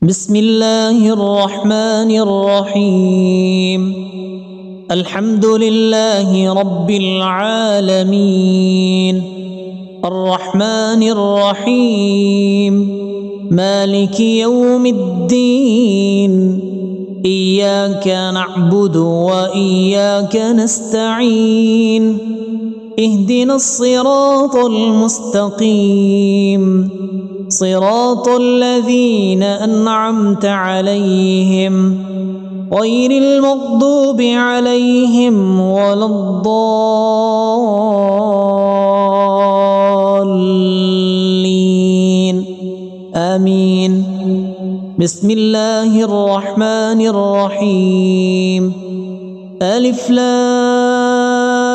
بسم الله الرحمن الرحيم. الحمد لله رب العالمين الرحمن الرحيم مالك يوم الدين إياك نعبد وإياك نستعين اهدنا الصراط المستقيم صراط الذين أنعمت عليهم غير المغضوب عليهم ولا الضالين آمين. بسم الله الرحمن الرحيم. ألف لام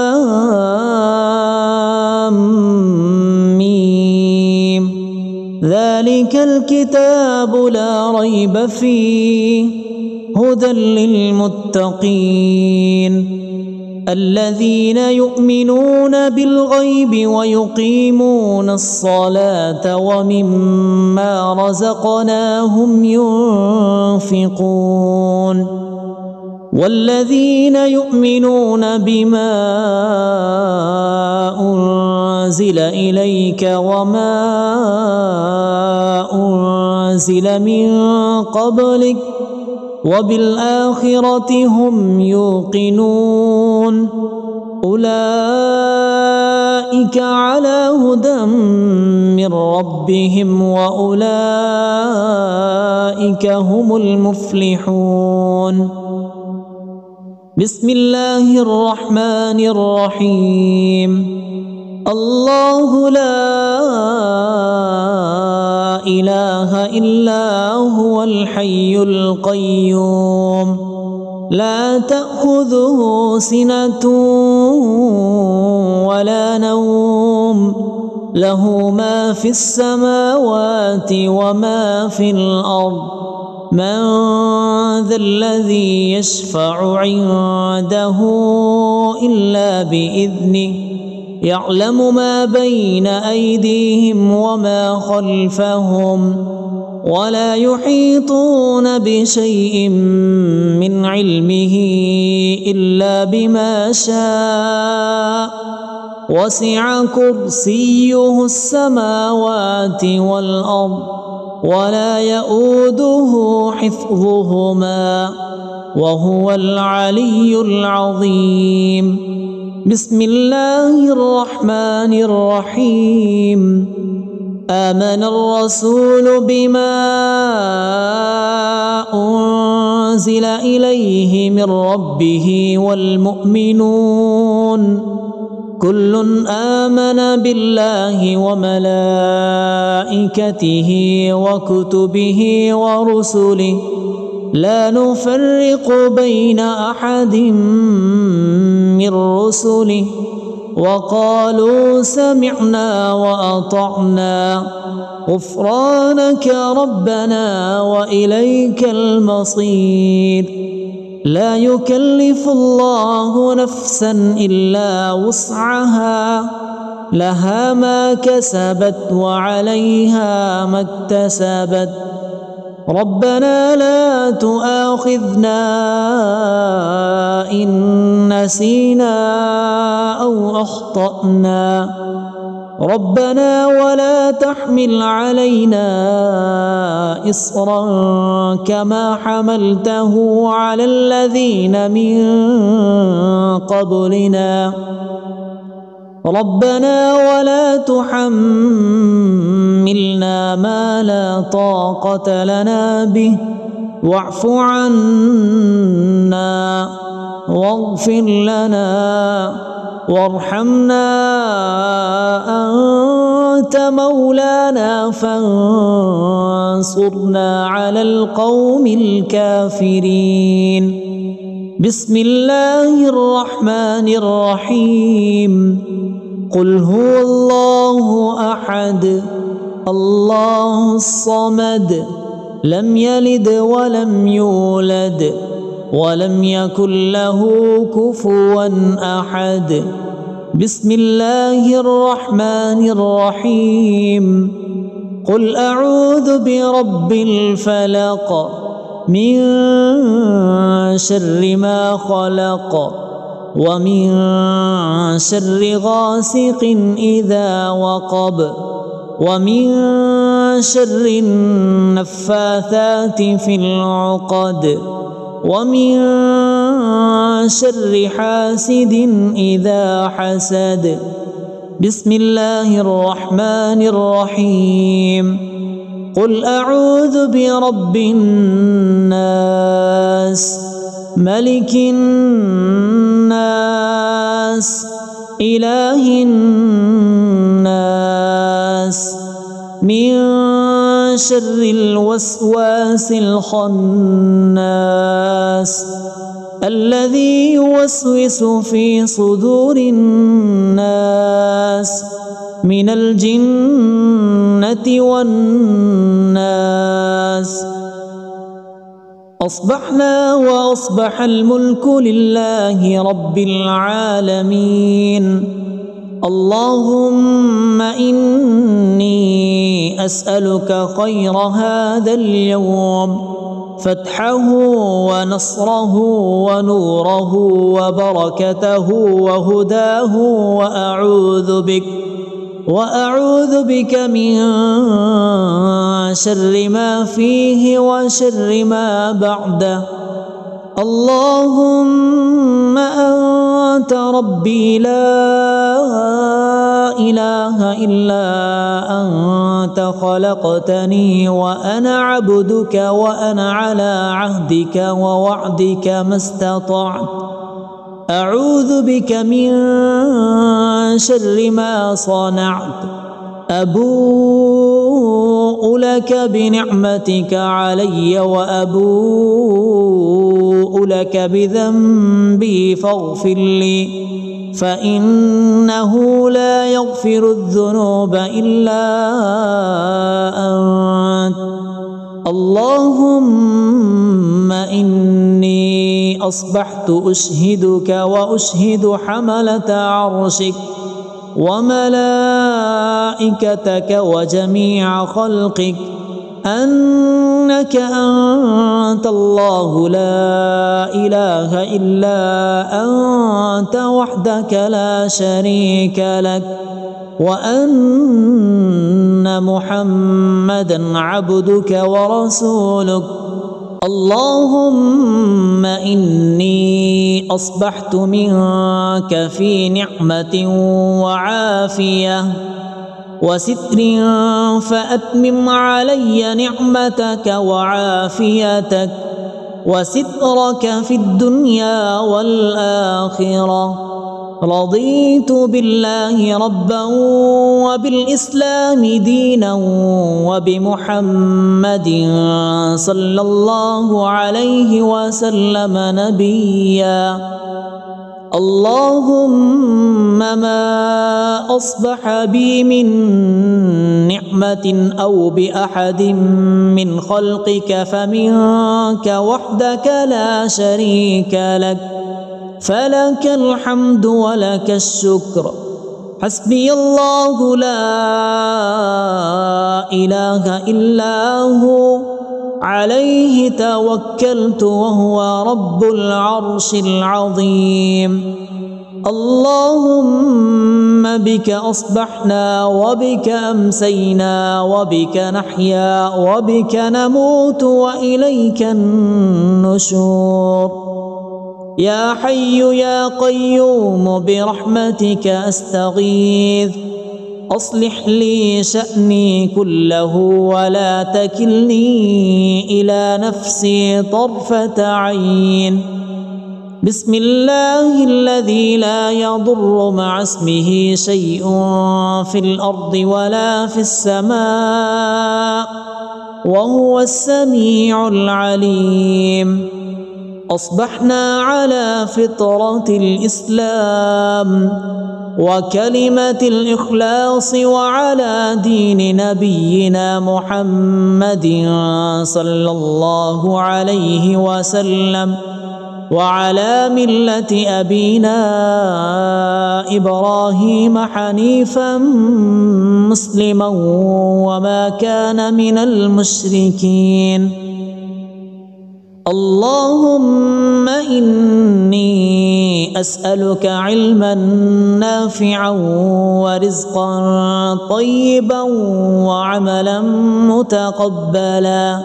ذلك الكتاب لا ريب فيه هدى للمتقين الذين يؤمنون بالغيب ويقيمون الصلاة ومما رزقناهم ينفقون والذين يؤمنون بما أنزل إليك وما أنزل من قبلك وبالآخرة هم يوقنون أولئك على هدى من ربهم وأولئك هم المفلحون. بسم الله الرحمن الرحيم. الله لا إله إلا هو الحي القيوم لا تأخذه سنة ولا نوم له ما في السماوات وما في الأرض من ذا الذي يشفع عنده إلا بإذنه يعلم ما بين أيديهم وما خلفهم ولا يحيطون بشيء من علمه إلا بما شاء وسع كرسيه السماوات والأرض ولا يؤوده حفظهما وهو العلي العظيم. بسم الله الرحمن الرحيم. آمن الرسول بما أنزل إليه من ربه والمؤمنون كل آمن بالله وملائكته وكتبه ورسله لا نفرق بين أحد من رسله وقالوا سمعنا وأطعنا غفرانك ربنا وإليك المصير. لا يكلف الله نفسا إلا وسعها لها ما كسبت وعليها ما اكتسبت ربنا لا تؤاخذنا إن نسينا أو أخطأنا ربنا ولا تحمل علينا إصرا كما حملته على الذين من قبلنا ربنا ولا تحملنا ما لا طاقة لنا به واعف عنا واغفر لنا وارحمنا أنت مولانا فانصرنا على القوم الكافرين. بسم الله الرحمن الرحيم. قل هو الله أحد الله الصمد لم يلد ولم يولد ولم يكن له كفوا أحد. بسم الله الرحمن الرحيم. قل أعوذ برب الفلق من شر ما خلق ومن شر غاسق إذا وقب ومن شر النفاثات في العقد ومن شر حاسد إذا حسد. بسم الله الرحمن الرحيم. قل أعوذ برب الناس ملك الناس إله الناس من شر الوسواس الخناس الذي يوسوس في صدور الناس من الجنة والناس. أصبحنا وأصبح الملك لله رب العالمين. اللهم إني أسألك خير هذا اليوم، فتحه ونصره ونوره وبركته وهداه، وأعوذ بك من شر ما فيه وشر ما بعده. اللهم أنت ربي لا إله إلا أنت خلقتني وأنا عبدك وأنا على عهدك ووعدك ما استطعت. أعوذ بك من شر ما صنعت. أبوء لك بنعمتك علي وأبوء لك بذنبي فاغفر لي، فإنه لا يغفر الذنوب إلا أنت. اللهم إني أصبحت أشهدك وأشهد حملة عرشك وملائكتك وجميع خلقك أنك أنت الله لا إله إلا أنت وحدك لا شريك لك، وأن محمدا عبدك ورسولك. اللهم إني أصبحت منك في نعمة وعافية وستر، فأتمم علي نعمتك وعافيتك وسترك في الدنيا والآخرة. رضيت بالله ربا وبالإسلام دينا وبمحمد صلى الله عليه وسلم نبيا. اللهم ما أصبح بي من نعمة أو بأحد من خلقك فمنك وحدك لا شريك لك، فلك الحمد ولك الشكر. حسبي الله لا إله إلا هو، عليه توكلت وهو رب العرش العظيم. اللهم بك أصبحنا وبك أمسينا وبك نحيا وبك نموت وإليك النشور. يا حي يا قيوم برحمتك أستغيث، أصلح لي شأني كله ولا تكلني إلى نفسي طرفة عين. بسم الله الذي لا يضر مع اسمه شيء في الأرض ولا في السماء وهو السميع العليم. أصبحنا على فطرة الإسلام وكلمة الإخلاص وعلى دين نبينا محمد صلى الله عليه وسلم. وعلى ملة أبينا إبراهيم حنيفا مسلما وما كان من المشركين. اللهم إني أسألك علما نافعا ورزقا طيبا وعملا متقبلا.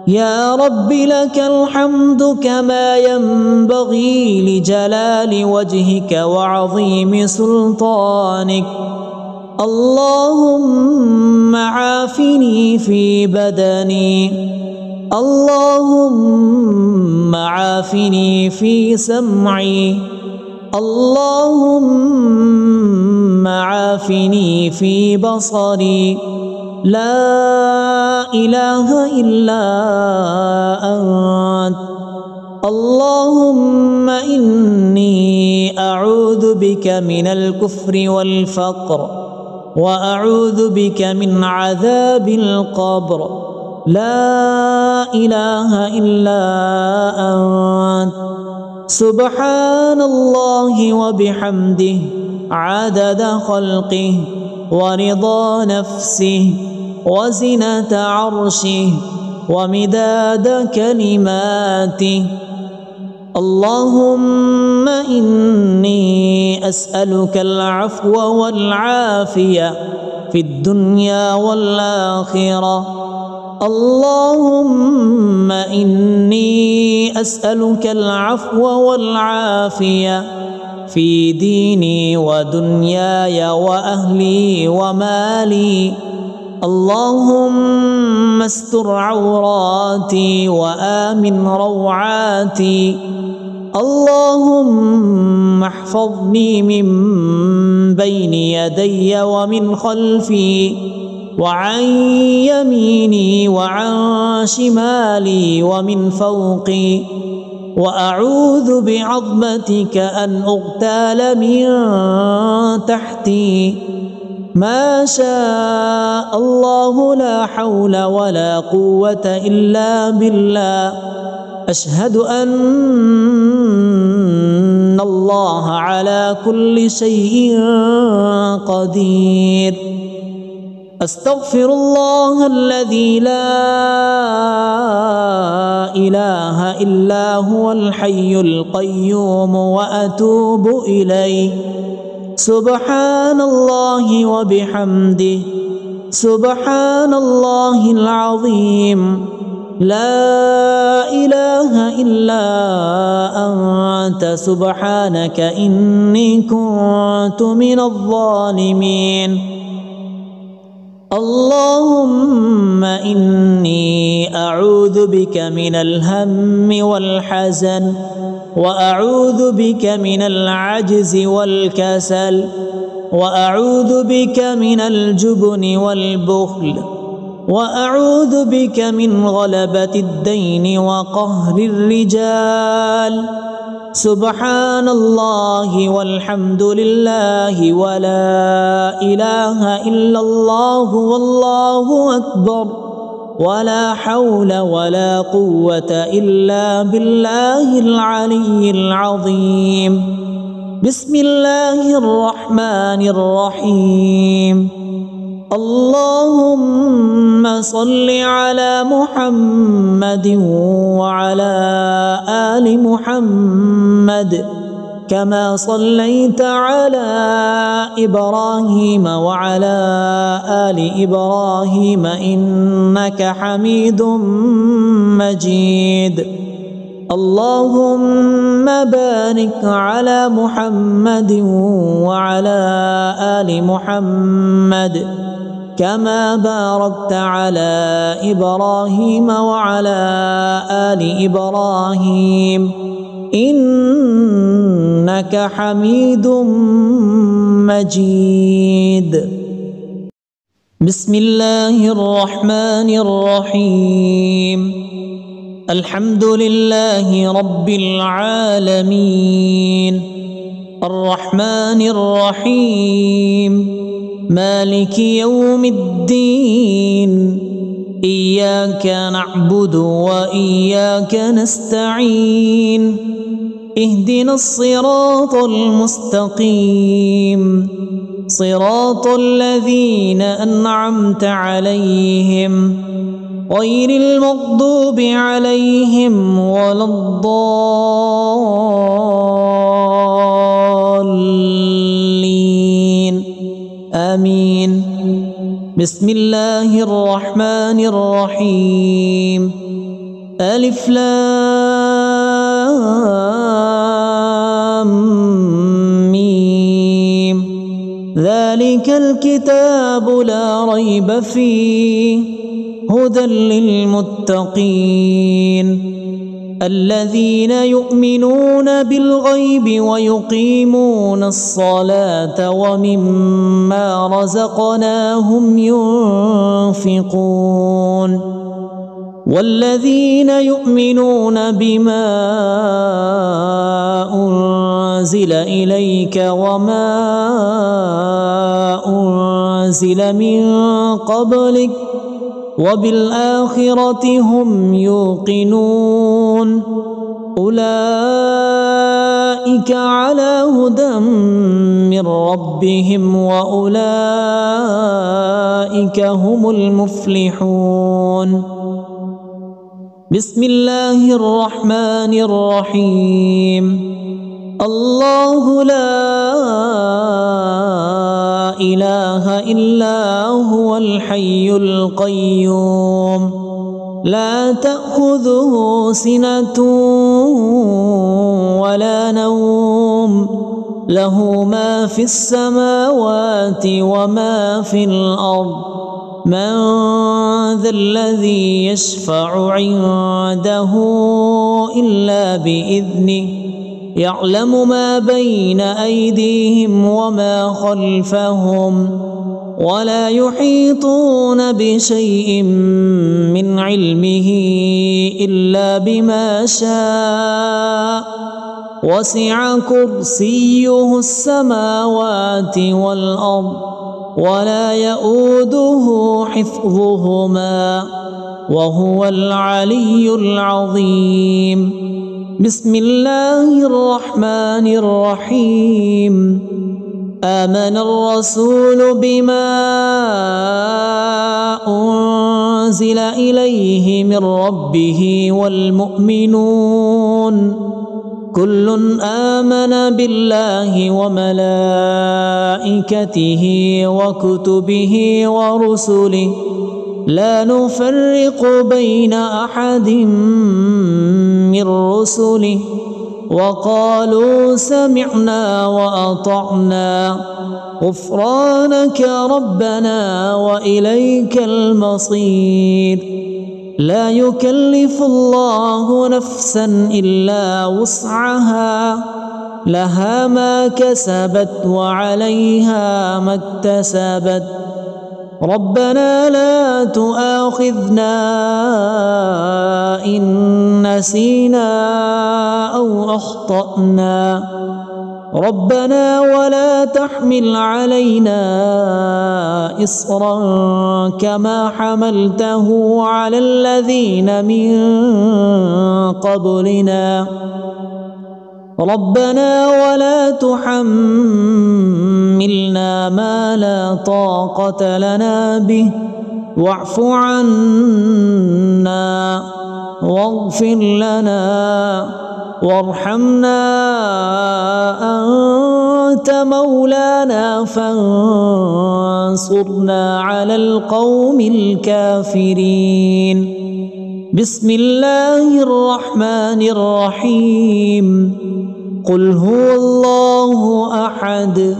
يا رب لك الحمد كما ينبغي لجلال وجهك وعظيم سلطانك. اللهم عافني في بدني، اللهم عافني في سمعي، اللهم عافني في بصري. لا إله إلا أنت. اللهم إني أعوذ بك من الكفر والفقر، وأعوذ بك من عذاب القبر. لا إله إلا أنت. سبحان الله وبحمده عدد خلقه ورضا نفسه وزنة عرشه ومداد كلماته. اللهم إني أسألك العفو والعافية في الدنيا والآخرة. اللهم إني أسألك العفو والعافية في ديني ودنياي وأهلي ومالي. اللهم استر عوراتي وآمن روعاتي. اللهم احفظني من بين يدي ومن خلفي وعن يميني وعن شمالي ومن فوقي. وأعوذ بعظمتك أن أغتال من تحتي. ما شاء الله لا حول ولا قوة إلا بالله. أشهد أن الله على كل شيء قدير. أستغفر الله الذي لا إله إلا هو الحي القيوم وأتوب إليه. سبحان الله وبحمده سبحان الله العظيم. لا إله إلا أنت سبحانك إني كنت من الظالمين. اللهم إني أعوذ بك من الهم والحزن، وأعوذ بك من العجز والكسل، وأعوذ بك من الجبن والبخل، وأعوذ بك من غلبة الدين وقهر الرجال. سبحان الله والحمد لله ولا إله إلا الله والله أكبر، ولا حول ولا قوة إلا بالله العلي العظيم. بسم الله الرحمن الرحيم. اللهم صل على محمد وعلى آل محمد كما صليت على إبراهيم وعلى آل إبراهيم إنك حميد مجيد. اللهم بارك على محمد وعلى آل محمد كما باركت على إبراهيم وعلى آل إبراهيم إنك حميد مجيد. بسم الله الرحمن الرحيم. الحمد لله رب العالمين الرحمن الرحيم مالك يوم الدين إياك نعبد وإياك نستعين اهدنا الصراط المستقيم صراط الذين أنعمت عليهم غير المغضوب عليهم ولا الضالين آمين. بسم الله الرحمن الرحيم. ألف لام ميم. ذلك الكتاب لا ريب فيه هدى للمتقين الذين يؤمنون بالغيب ويقيمون الصلاة ومما رزقناهم ينفقون والذين يؤمنون بما أنزل إليك وما أنزل من قبلك وبالآخرة هم يوقنون أولئك على هدى من ربهم وأولئك هم المفلحون. بسم الله الرحمن الرحيم. الله لا إله إلا هو الحي القيوم لا تأخذه سنة ولا نوم له ما في السماوات وما في الأرض من ذا الذي يشفع عنده إلا بإذنه يعلم ما بين أيديهم وما خلفهم ولا يحيطون بشيء من علمه إلا بما شاء وسع كرسيه السماوات والأرض ولا يؤوده حفظهما وهو العلي العظيم. بسم الله الرحمن الرحيم. آمن الرسول بما أنزل إليه من ربه والمؤمنون كل آمن بالله وملائكته وكتبه ورسله لا نفرق بين أحد من رسله وقالوا سمعنا وأطعنا غفرانك ربنا وإليك المصير. لا يكلف الله نفسا إلا وسعها لها ما كسبت وعليها ما اكتسبت ربنا لا تؤاخذنا إن نسينا أو أخطأنا ربنا ولا تحمل علينا إصرا كما حملته على الذين من قبلنا ربنا ولا تحملنا ما لا طاقة لنا به واعف عنا واغفر لنا وارحمنا أنت مولانا فانصرنا على القوم الكافرين. بسم الله الرحمن الرحيم. قل هو الله أحد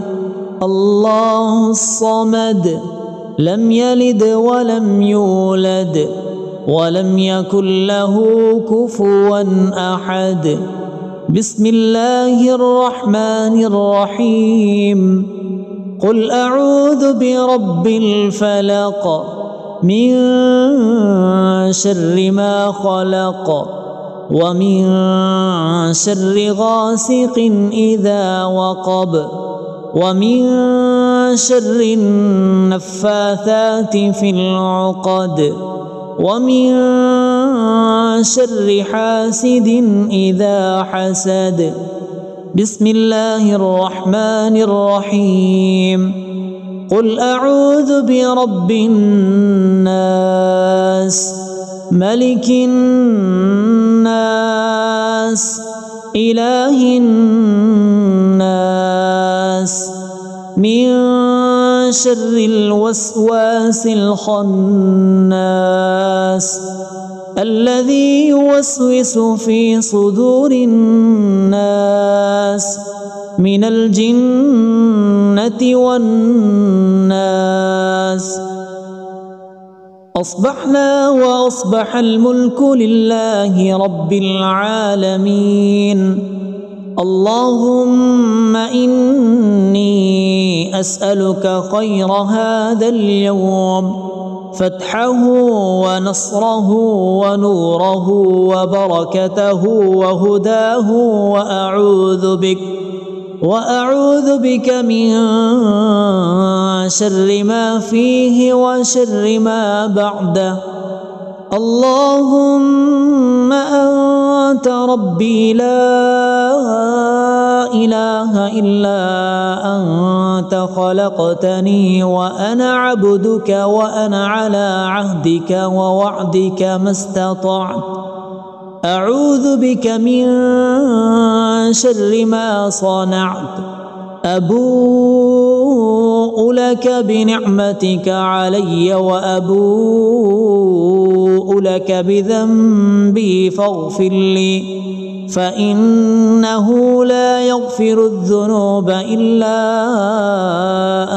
الله الصمد لم يلد ولم يولد ولم يكن له كفوا أحد. بسم الله الرحمن الرحيم. قل أعوذ برب الفلق من شر ما خلق ومن شر غاسق إذا وقب ومن شر النفاثات في العقد ومن شر حاسد إذا حسد. بسم الله الرحمن الرحيم. قل أعوذ برب الناس ملك الناس إله الناس من شر الوسواس الخناس الذي يوسوس في صدور الناس من الجنة والناس. أصبحنا وأصبح الملك لله رب العالمين. اللهم إني أسألك خير هذا اليوم، فتحه ونصره ونوره وبركته وهداه، وأعوذ بك من شر ما فيه وشر ما بعده. اللهم أنت ربي لا إله إلا أنت خلقتني وأنا عبدك وأنا على عهدك ووعدك ما استطعت. أعوذ بك من شر ما صنعت. أبوء لك بنعمتك علي وأبوء لك بذنبي فاغفر لي، فإنه لا يغفر الذنوب إلا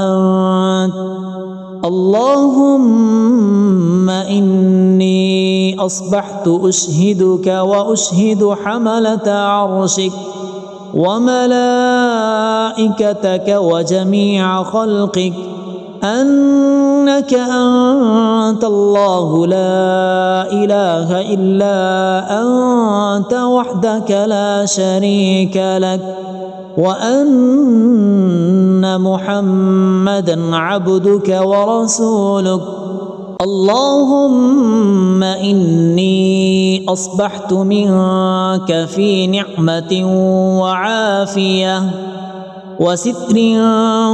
أنت. اللهم إني أصبحت أشهدك وأشهد حملة عرشك وملائكتك وجميع خلقك أنك أنت الله لا إله إلا أنت وحدك لا شريك لك، وأن محمدا عبدك ورسولك. اللهم إني أصبحت منك في نعمة وعافية وستر،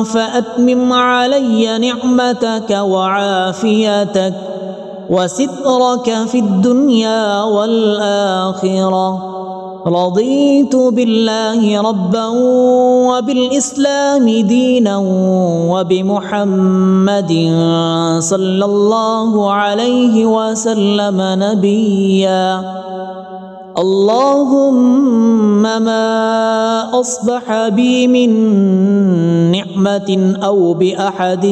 فأتمم علي نعمتك وعافيتك وسترك في الدنيا والآخرة. رضيت بالله ربا وبالإسلام دينا وبمحمد صلى الله عليه وسلم نبيا. اللهم ما أصبح بي من نعمة أو بأحد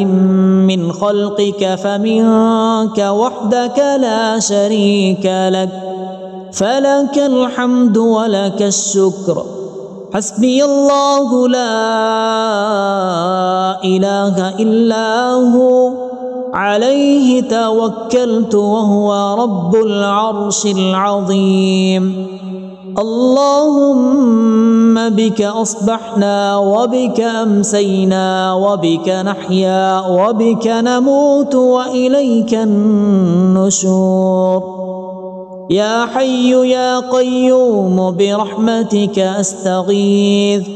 من خلقك فمنك وحدك لا شريك لك، فلك الحمد ولك الشكر. حسبي الله لا إله إلا هو، عليه توكلت وهو رب العرش العظيم. اللهم بك أصبحنا وبك أمسينا وبك نحيا وبك نموت وإليك النشور. يا حي يا قيوم برحمتك أستغيث،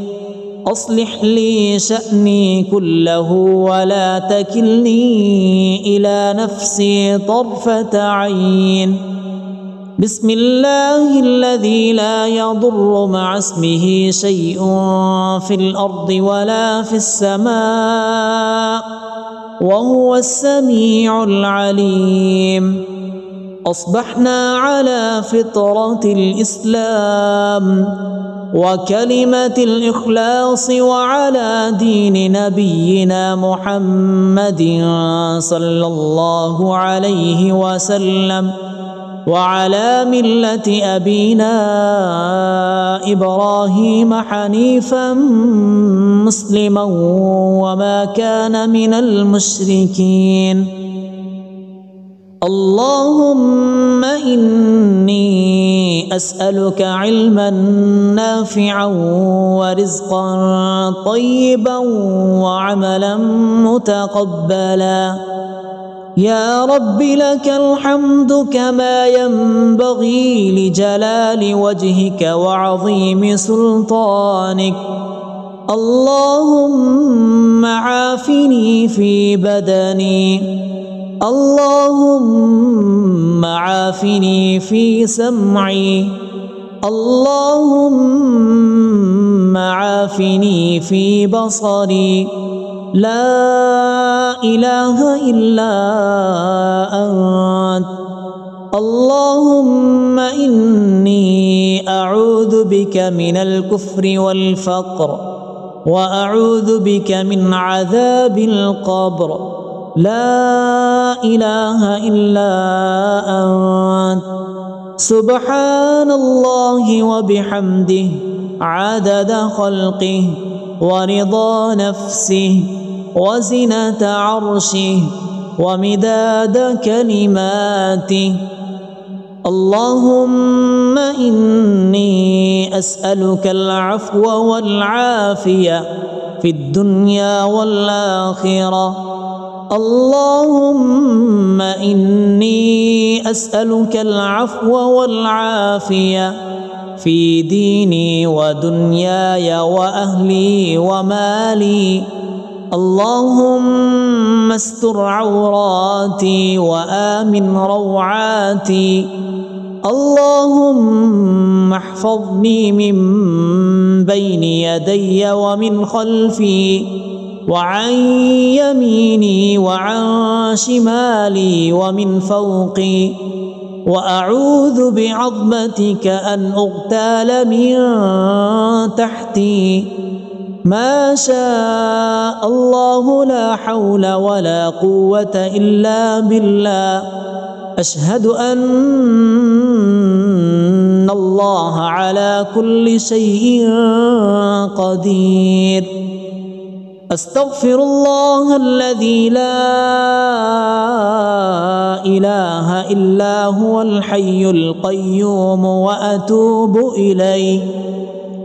أصلح لي شأني كله ولا تكلني إلى نفسي طرفة عين. بسم الله الذي لا يضر مع اسمه شيء في الأرض ولا في السماء وهو السميع العليم. أصبحنا على فطرة الإسلام وكلمة الإخلاص وعلى دين نبينا محمد صلى الله عليه وسلم وعلى ملة أبينا إبراهيم حنيفا مسلما وما كان من المشركين. اللهم إني أسألك علما نافعا ورزقا طيبا وعملا متقبلا. يا رب لك الحمد كما ينبغي لجلال وجهك وعظيم سلطانك. اللهم عافني في بدني، اللهم عافني في سمعي، اللهم عافني في بصري. لا إله إلا أنت. اللهم إني أعوذ بك من الكفر والفقر، وأعوذ بك من عذاب القبر. لا إله إلا أنت. سبحان الله وبحمده عدد خلقه ورضا نفسه وزنة عرشه ومداد كلماته. اللهم إني أسألك العفو والعافية في الدنيا والآخرة. اللهم إني أسألك العفو والعافية في ديني ودنياي وأهلي ومالي. اللهم استر عوراتي وآمن روعاتي. اللهم احفظني من بين يدي ومن خلفي وعن يميني وعن شمالي ومن فوقي. وأعوذ بعظمتك أن أغتال من تحتي. ما شاء الله لا حول ولا قوة إلا بالله. أشهد أن الله على كل شيء قدير. أستغفر الله الذي لا إله إلا هو الحي القيوم وأتوب إليه.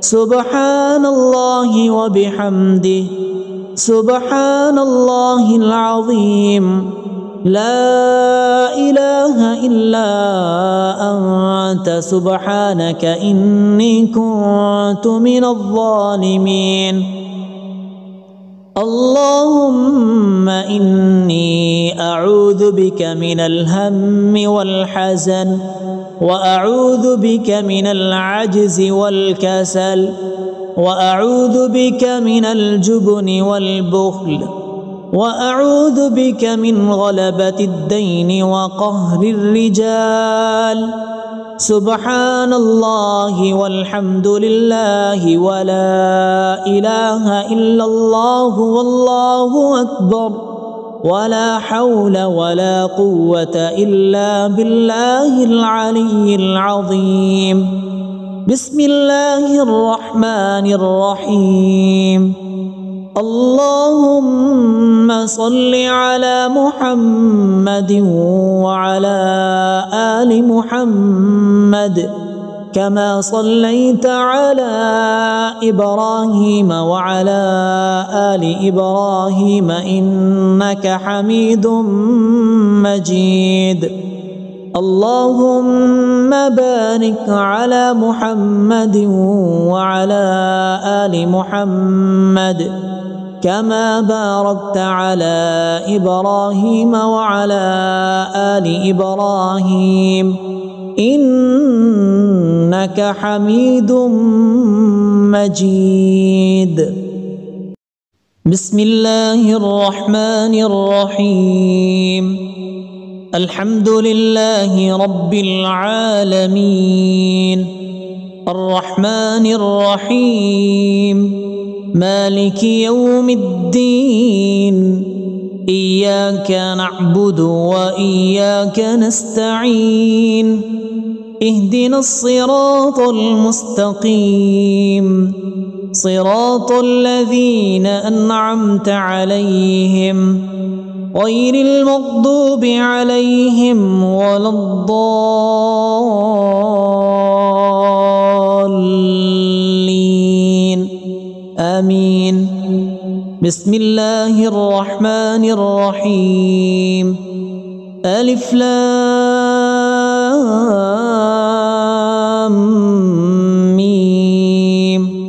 سبحان الله وبحمده سبحان الله العظيم. لا إله إلا أنت سبحانك إني كنت من الظالمين. اللهم إني أعوذ بك من الهم والحزن، وأعوذ بك من العجز والكسل، وأعوذ بك من الجبن والبخل، وأعوذ بك من غلبة الدين وقهر الرجال. سبحان الله والحمد لله ولا إله إلا الله والله أكبر، ولا حول ولا قوة إلا بالله العلي العظيم. بسم الله الرحمن الرحيم. اللهم صل على محمد وعلى آل محمد كما صليت على إبراهيم وعلى آل إبراهيم إنك حميد مجيد. اللهم بارك على محمد وعلى آل محمد كما باركت على إبراهيم وعلى آل إبراهيم إنك حميد مجيد. بسم الله الرحمن الرحيم. الحمد لله رب العالمين الرحمن الرحيم مالك يوم الدين. إياك نعبد وإياك نستعين. اهدنا الصراط المستقيم صراط الذين أنعمت عليهم غير المغضوب عليهم ولا الضالين آمين. بسم الله الرحمن الرحيم. ألف لام ميم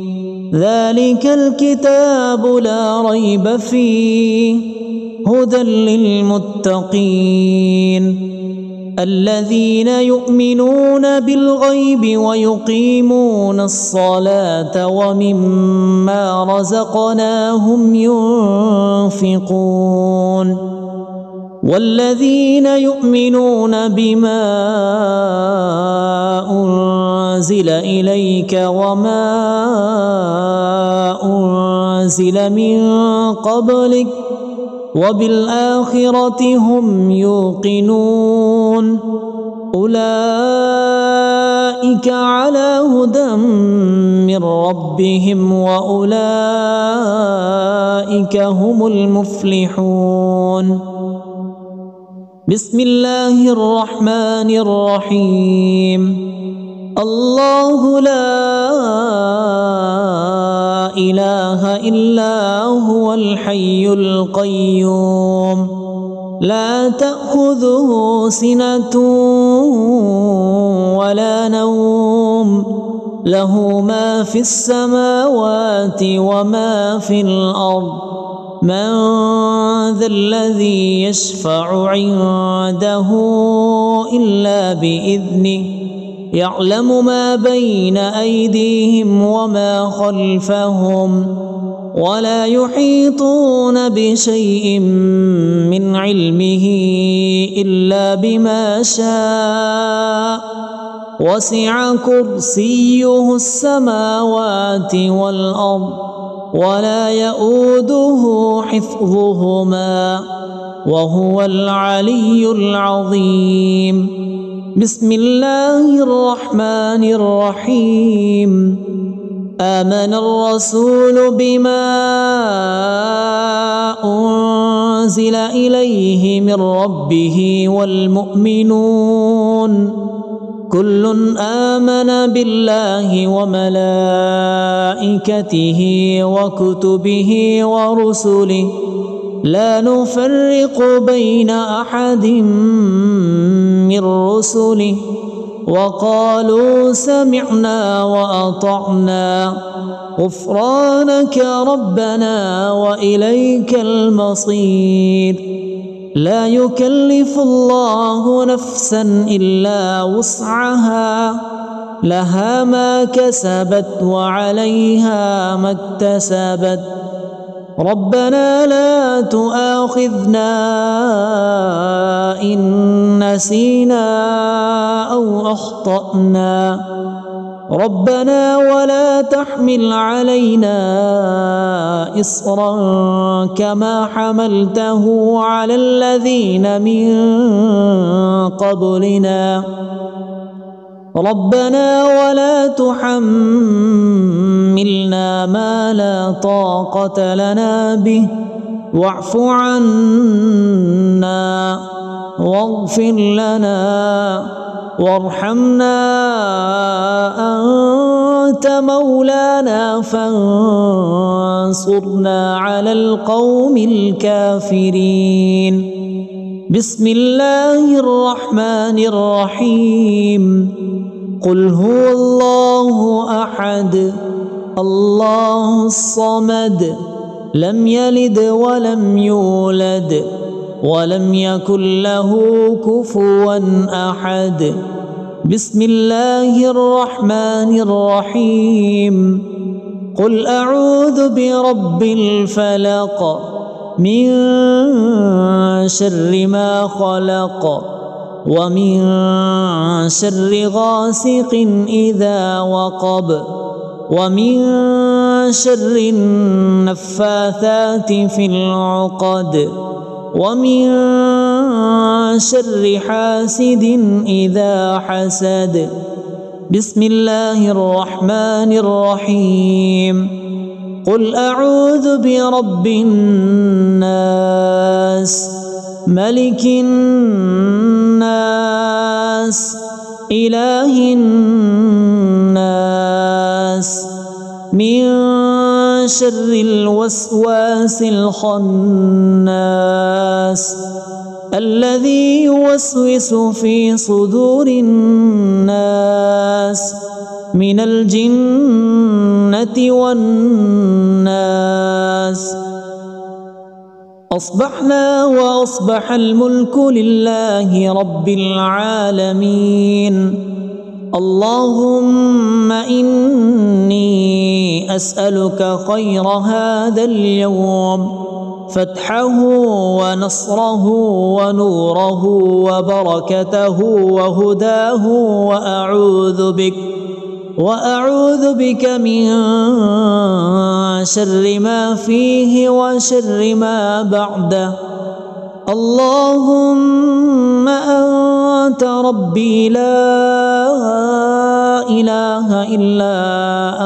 ذلك الكتاب لا ريب فيه هدى للمتقين الذين يؤمنون بالغيب ويقيمون الصلاة ومما رزقناهم ينفقون والذين يؤمنون بما أنزل إليك وما أنزل من قبلك وبالآخرة هم يوقنون أولئك على هدى من ربهم وأولئك هم المفلحون بسم الله الرحمن الرحيم الله لا إله إلا هو الحي القيوم لا تأخذه سنة ولا نوم له ما في السماوات وما في الأرض من ذا الذي يشفع عنده إلا بإذنه يعلم ما بين أيديهم وما خلفهم ولا يحيطون بشيء من علمه إلا بما شاء وسع كرسيه السماوات والأرض ولا يؤوده حفظهما وهو العلي العظيم بسم الله الرحمن الرحيم آمن الرسول بما أنزل إليه من ربه والمؤمنون كل آمن بالله وملائكته وكتبه ورسله لا نفرق بين أحد من رسله وقالوا سمعنا وأطعنا غفرانك ربنا وإليك المصير لا يكلف الله نفسا إلا وسعها لها ما كسبت وعليها ما اكتسبت ربنا لا تؤاخذنا إن نسينا أو أخطأنا ربنا ولا تحمل علينا إصرا كما حملته على الذين من قبلنا ربنا ولا تحملنا ما لا طاقة لنا به واعف عنا واغفر لنا وارحمنا أنت مولانا فانصرنا على القوم الكافرين بسم الله الرحمن الرحيم قل هو الله أحد الله الصمد لم يلد ولم يولد ولم يكن له كفوا أحد بسم الله الرحمن الرحيم قل أعوذ برب الفلق من شر ما خلق ومن شر غاسق إذا وقب ومن شر النفاثات في العقد ومن شر حاسد إذا حسد بسم الله الرحمن الرحيم قل أعوذ برب الناس ملك الناس إله الناس من شر الوسواس الخناس الذي يوسوس في صدور الناس من الجنة والناس. أصبحنا وأصبح الملك لله رب العالمين. اللهم إني أسألك خير هذا اليوم، فتحه ونصره ونوره وبركته وهداه، وأعوذ بك من شر ما فيه وشر ما بعده. اللهم أنت ربي لا إله إلا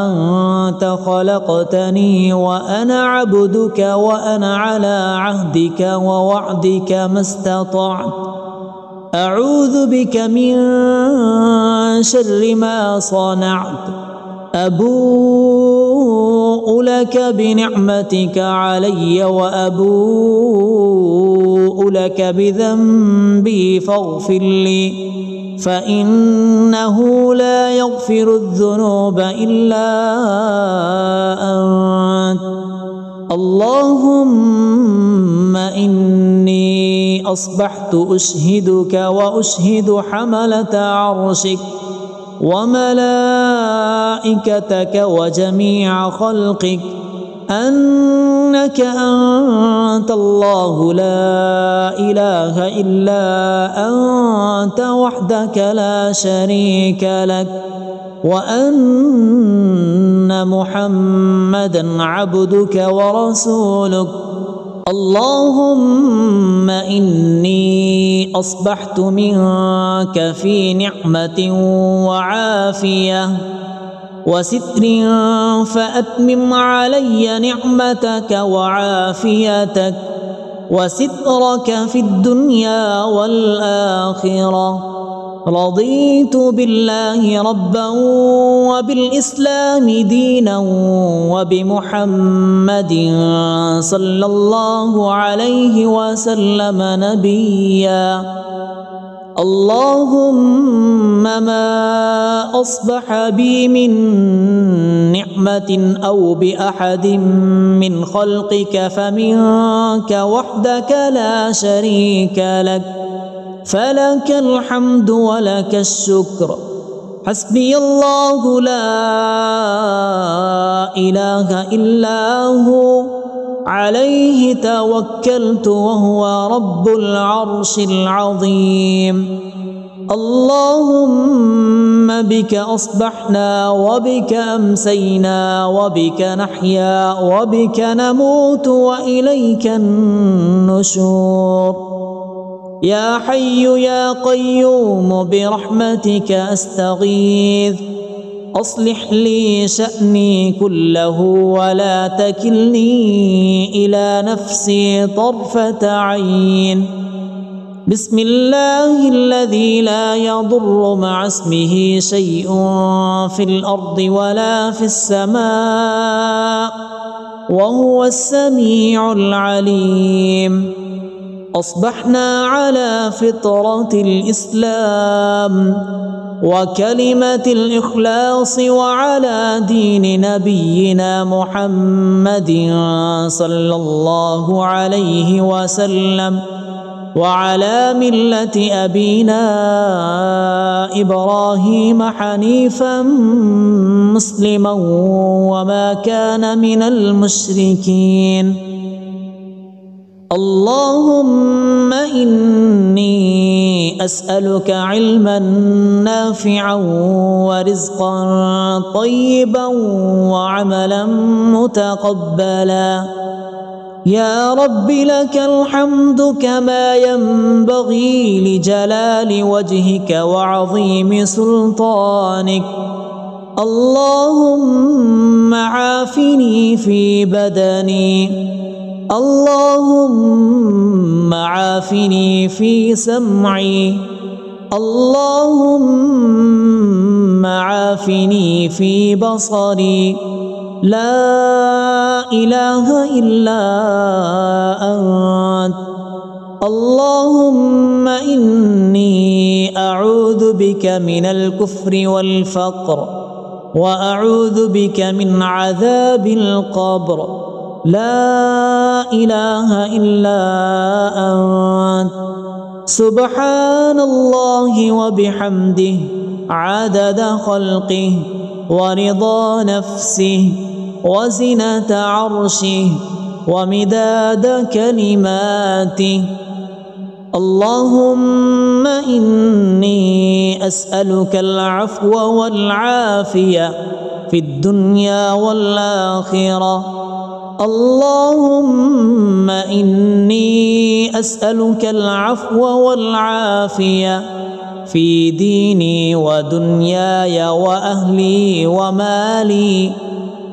أنت، خلقتني وأنا عبدك، وأنا على عهدك ووعدك ما استطعت. أعوذ بك من شر ما صنعت. أبوء لك بنعمتك علي وأبوء لك بذنبي فاغفر لي، فإنه لا يغفر الذنوب إلا أنت. اللهم إني أصبحت أشهدك وأشهد حملة عرشك وملائكتك وجميع خلقك أنك أنت الله لا إله إلا أنت وحدك لا شريك لك، وأن محمدا عبدك ورسولك. اللهم إني أصبحت منك في نعمة وعافية وستر، فأتمم علي نعمتك وعافيتك وسترك في الدنيا والآخرة. رضيت بالله ربا وبالإسلام دينا وبمحمد صلى الله عليه وسلم نبيا. اللهم ما أصبح بي من نعمة أو بأحد من خلقك فمنك وحدك لا شريك لك، فلك الحمد ولك الشكر. حسبي الله لا إله إلا هو، عليه توكلت وهو رب العرش العظيم. اللهم بك أصبحنا وبك أمسينا وبك نحيا وبك نموت وإليك النشور. يا حي يا قيوم برحمتك أستغيث، أصلح لي شأني كله ولا تكلني إلى نفسي طرفة عين. بسم الله الذي لا يضر مع اسمه شيء في الأرض ولا في السماء، وهو السميع العليم. أصبحنا على فطرة الإسلام وكلمة الإخلاص وعلى دين نبينا محمد صلى الله عليه وسلم، وعلى ملة أبينا إبراهيم حنيفا مسلما وما كان من المشركين. اللهم إني أسألك علما نافعا ورزقا طيبا وعملا متقبلا. يا رب لك الحمد كما ينبغي لجلال وجهك وعظيم سلطانك. اللهم عافني في بدني، اللهم عافني في سمعي، اللهم عافني في بصري. لا إله إلا أنت. اللهم إني أعوذ بك من الكفر والفقر وأعوذ بك من عذاب القبر لا إله إلا أنت سبحان الله وبحمده عدد خلقه ورضا نفسه وزنة عرشه ومداد كلماته. اللهم إني أسألك العفو والعافية في الدنيا والآخرة. اللهم إني أسألك العفو والعافية في ديني ودنياي وأهلي ومالي.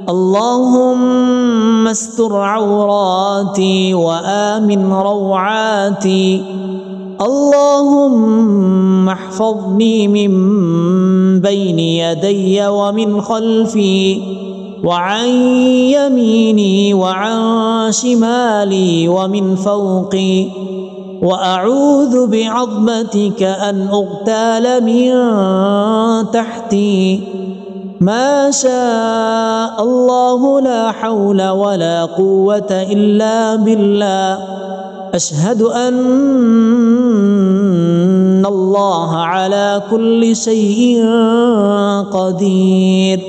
اللهم استر عوراتي وآمن روعاتي. اللهم احفظني من بين يدي ومن خلفي وعن يميني وعن شمالي ومن فوقي، وأعوذ بعظمتك أن أغتال من تحتي. ما شاء الله لا حول ولا قوة إلا بالله. أشهد أن الله على كل شيء قدير.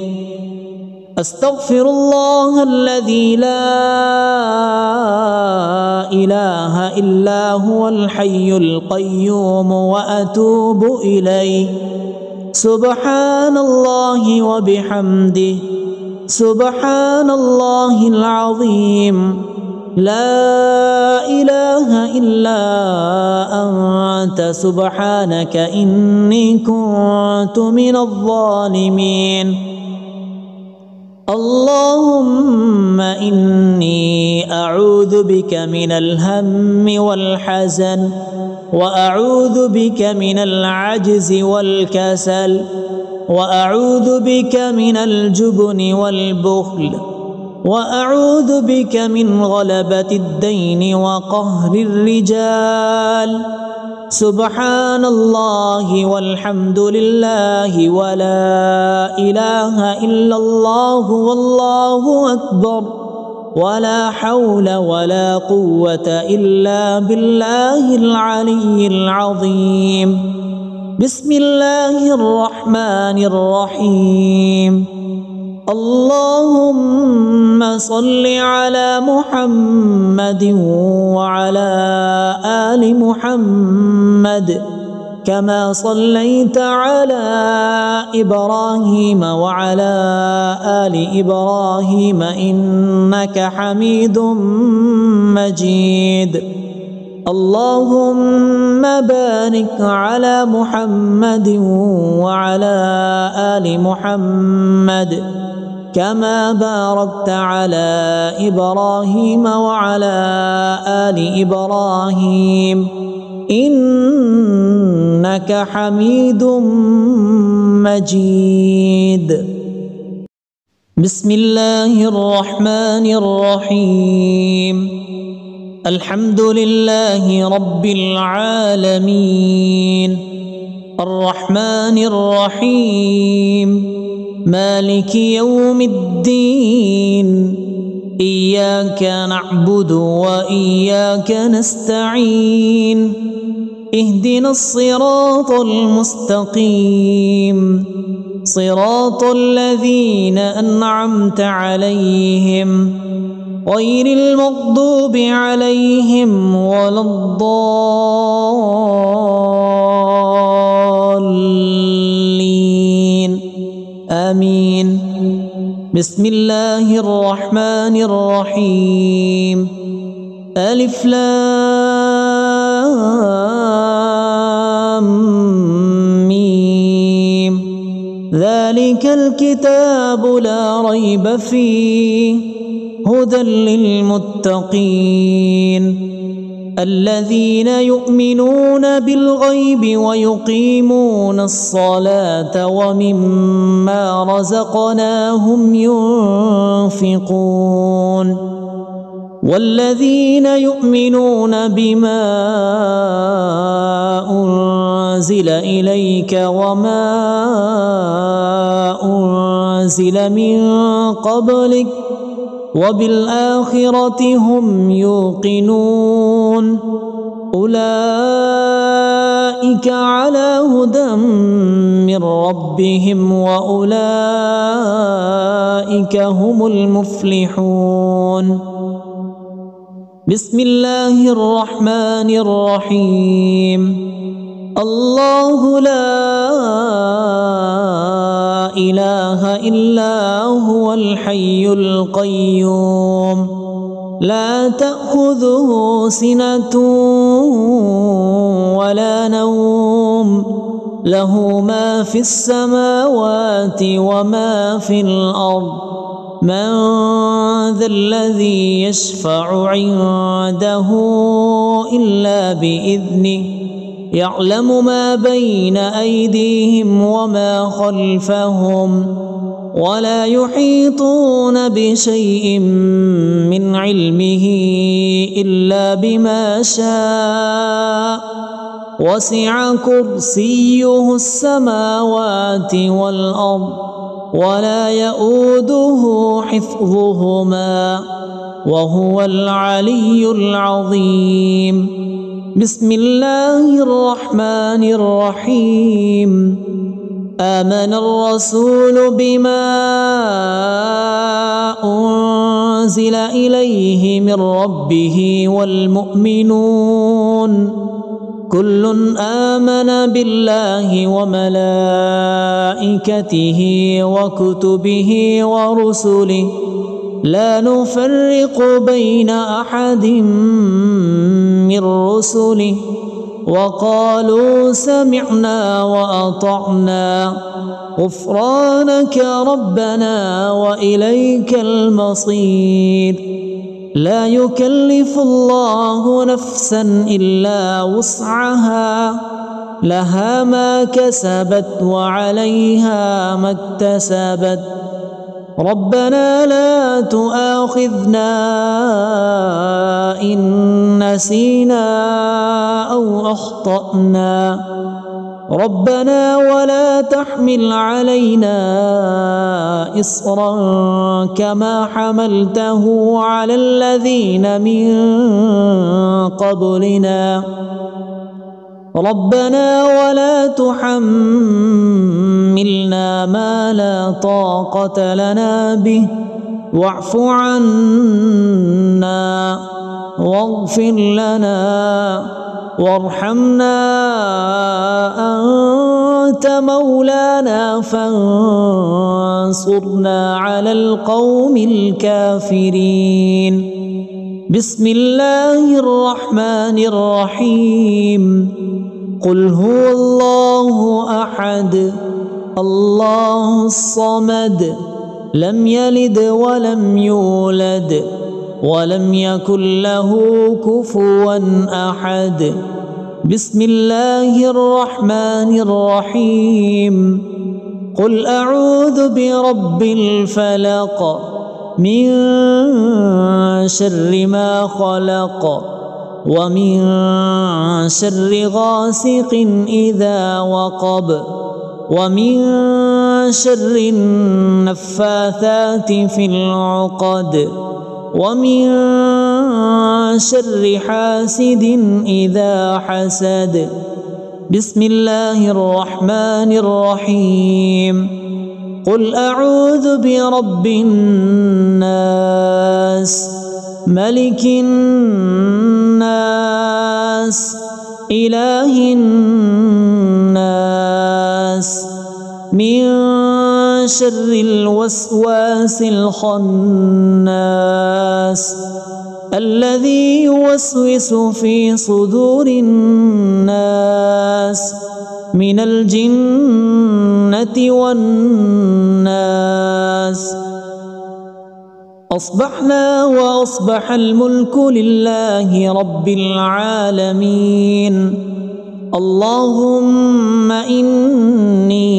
أستغفر الله الذي لا إله إلا هو الحي القيوم وأتوب إليه. سبحان الله وبحمده سبحان الله العظيم. لا إله إلا أنت سبحانك إني كنت من الظالمين. اللهم إني أعوذ بك من الهم والحزن وأعوذ بك من العجز والكسل وأعوذ بك من الجبن والبخل وأعوذ بك من غلبة الدين وقهر الرجال. سبحان الله والحمد لله ولا إله إلا الله والله أكبر ولا حول ولا قوة إلا بالله العلي العظيم. بسم الله الرحمن الرحيم. اللهم صل على محمد وعلى آل محمد كما صليت على إبراهيم وعلى آل إبراهيم إنك حميد مجيد. اللهم بارك على محمد وعلى آل محمد كما باركت على إبراهيم وعلى آل إبراهيم إنك حميد مجيد. بسم الله الرحمن الرحيم. الحمد لله رب العالمين الرحمن الرحيم مالك يوم الدين. إياك نعبد وإياك نستعين. اهدنا الصراط المستقيم صراط الذين أنعمت عليهم غير المغضوب عليهم ولا الضالين آمين. بسم الله الرحمن الرحيم. ألف لام ميم. ذلك الكتاب لا ريب فيه هدى للمتقين الذين يؤمنون بالغيب ويقيمون الصلاة ومما رزقناهم ينفقون والذين يؤمنون بما أنزل إليك وما أنزل من قبلك وبالآخرة هم يوقنون أولئك على هدى من ربهم وأولئك هم المفلحون بسم الله الرحمن الرحيم الله لا إله إلا هو الحي القيوم لا تأخذه سنة ولا نوم له ما في السماوات وما في الأرض من ذا الذي يشفع عنده إلا بإذنه يعلم ما بين أيديهم وما خلفهم ولا يحيطون بشيء من علمه إلا بما شاء وسع كرسيه السماوات والأرض ولا يؤوده حفظهما وهو العلي العظيم بسم الله الرحمن الرحيم آمن الرسول بما أنزل إليه من ربه والمؤمنون كل آمن بالله وملائكته وكتبه ورسله لا نفرق بين أحد من رسله وقالوا سمعنا وأطعنا غفرانك ربنا وإليك المصير لا يكلف الله نفسا إلا وسعها لها ما كسبت وعليها ما اكتسبت ربنا لا تؤاخذنا إن نسينا أو أخطأنا ربنا ولا تحمل علينا إصرا كما حملته على الذين من قبلنا ربنا ولا تحملنا ما لا طاقة لنا به واعف عنا واغفر لنا وارحمنا أنت مولانا فانصرنا على القوم الكافرين بسم الله الرحمن الرحيم قل هو الله أحد الله الصمد لم يلد ولم يولد ولم يكن له كفوا أحد بسم الله الرحمن الرحيم قل أعوذ برب الفلق من شر ما خلق ومن شر غاسق إذا وقب ومن شر النفاثات في العقد ومن شر حاسد إذا حسد بسم الله الرحمن الرحيم قل أعوذ برب الناس ملك الناس إله الناس من شر الوسواس الخناس الذي يوسوس في صدور الناس من الجنة والناس أصبحنا وأصبح الملك لله رب العالمين اللهم إني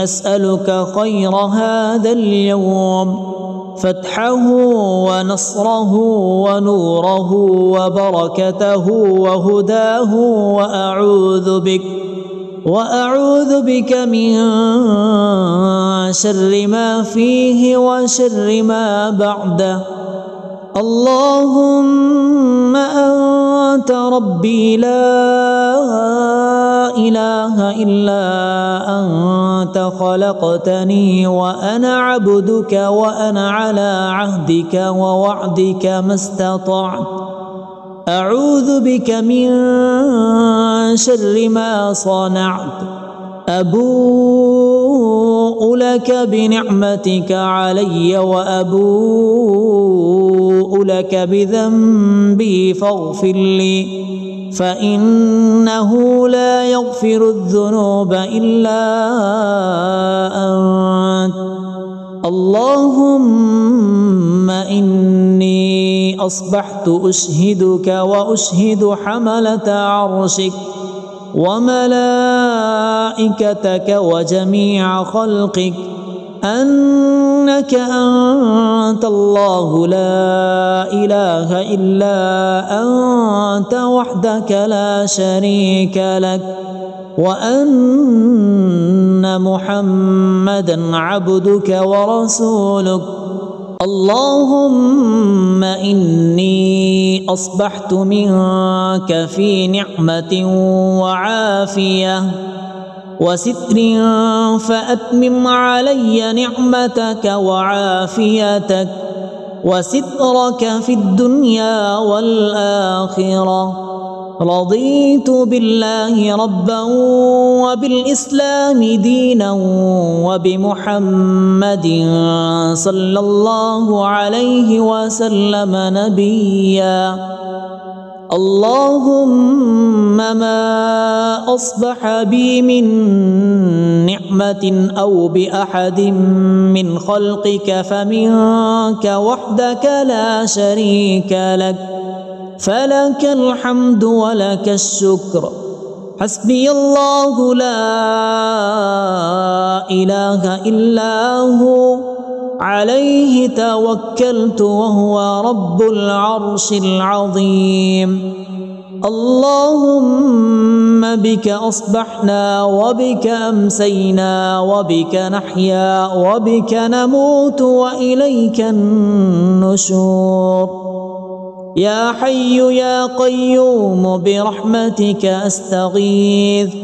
أسألك خير هذا اليوم فتحه ونصره ونوره وبركته وهداه، وأعوذ بك من شر ما فيه وشر ما بعده. اللهم أنت ربي لا إله إلا أنت، خلقتني وأنا عبدك وأنا على عهدك ووعدك ما استطعت. أعوذ بك من شر ما صنعت. أبوء لك بنعمتك علي وأبوء لك بذنبي فاغفر لي، فإنه لا يغفر الذنوب إلا أنت. اللهم إني أصبحت أشهدك وأشهد حملة عرشك وملائكتك وجميع خلقك أنك أنت الله لا إله إلا أنت وحدك لا شريك لك، وأن محمدا عبدك ورسولك. اللهم إني أصبحت منك في نعمة وعافية وستر، فأتمم علي نعمتك وعافيتك وسترك في الدنيا والآخرة. رضيت بالله ربا وبالإسلام دينا وبمحمد صلى الله عليه وسلم نبيا. اللهم ما أصبح بي من نعمة أو بأحد من خلقك فمنك وحدك لا شريك لك، فلك الحمد ولك الشكر. حسبي الله لا إله إلا هو، عليه توكلت وهو رب العرش العظيم. اللهم بك أصبحنا وبك أمسينا وبك نحيا وبك نموت وإليك النشور. يا حي يا قيوم برحمتك أستغيث،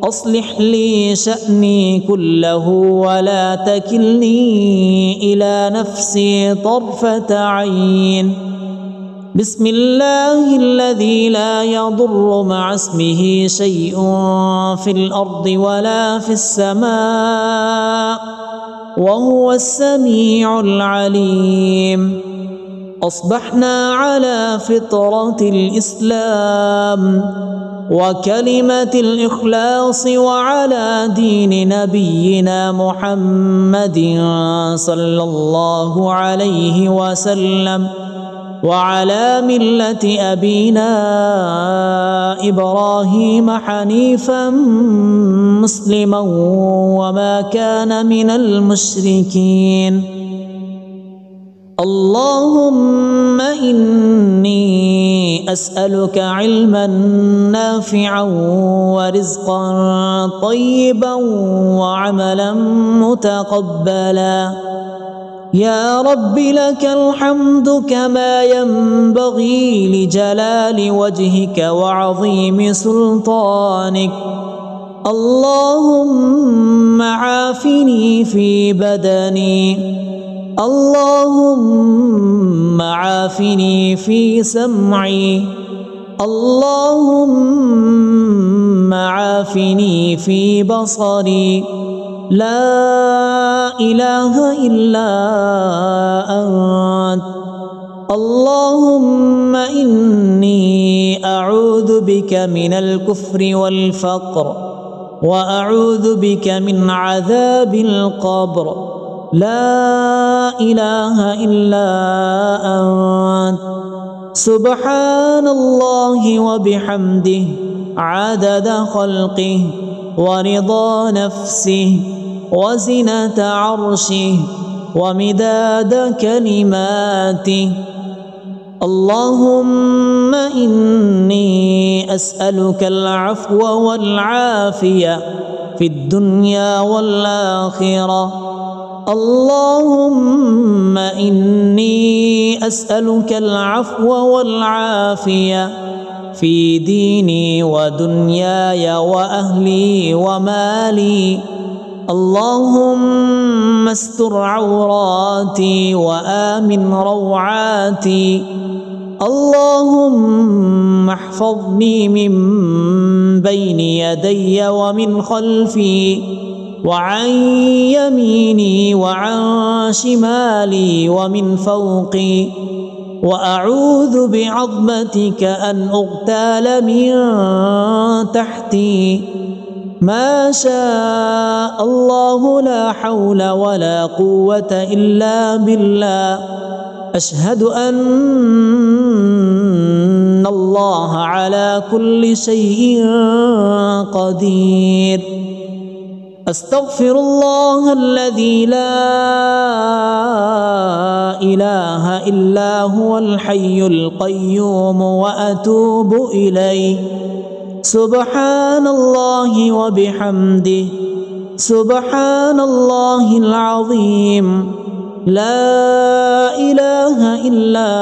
أصلح لي شأني كله ولا تكلني إلى نفسي طرفة عين. بسم الله الذي لا يضر مع اسمه شيء في الأرض ولا في السماء وهو السميع العليم. أصبحنا على فطرة الإسلام وكلمة الإخلاص وعلى دين نبينا محمد صلى الله عليه وسلم وعلى ملة أبينا إبراهيم حنيفا مسلما وما كان من المشركين. اللهم إني أسألك علما نافعا ورزقا طيبا وعملا متقبلا. يا رب لك الحمد كما ينبغي لجلال وجهك وعظيم سلطانك. اللهم عافني في بدني، اللهم عافني في سمعي، اللهم عافني في بصري. لا إله إلا أنت. اللهم إني أعوذ بك من الكفر والفقر وأعوذ بك من عذاب القبر. لا إله إلا أنت. سبحان الله وبحمده عدد خلقه ورضا نفسه وزنة عرشه ومداد كلماته. اللهم إني أسألك العفو والعافية في الدنيا والآخرة. اللهم إني أسألك العفو والعافية في ديني ودنياي وأهلي ومالي. اللهم استر عوراتي وآمن روعاتي. اللهم احفظني من بين يدي ومن خلفي وعن يميني وعن شمالي ومن فوقي، وأعوذ بعظمتك أن أغتال من تحتي. ما شاء الله لا حول ولا قوة إلا بالله. أشهد أن الله على كل شيء قدير. أستغفر الله الذي لا إله إلا هو الحي القيوم وأتوب إليه. سبحان الله وبحمده، سبحان الله العظيم. لا إله إلا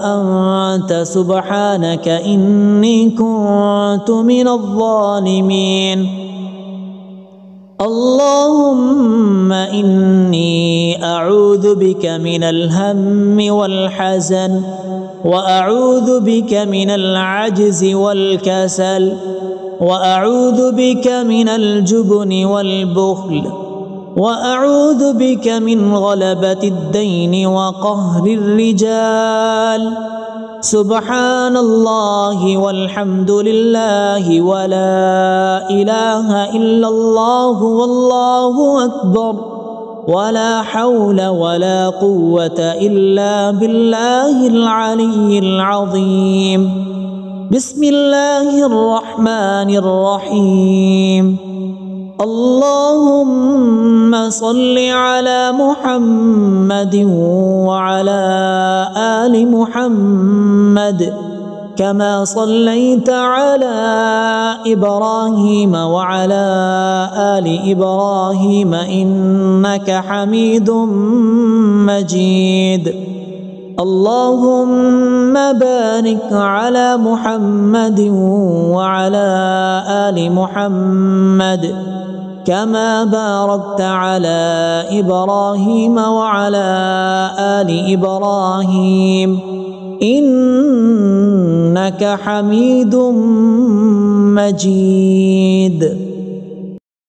أنت سبحانك إني كنت من الظالمين. اللهم إني أعوذ بك من الهم والحزن، وأعوذ بك من العجز والكسل، وأعوذ بك من الجبن والبخل، وأعوذ بك من غلبة الدين وقهر الرجال. سبحان الله والحمد لله ولا إله إلا الله والله أكبر، ولا حول ولا قوة إلا بالله العلي العظيم. بسم الله الرحمن الرحيم. اللهم صل على محمد وعلى آل محمد كما صليت على إبراهيم وعلى آل إبراهيم إنك حميد مجيد. اللهم بارك على محمد وعلى آل محمد كما باركت على إبراهيم وعلى آل إبراهيم إنك حميد مجيد.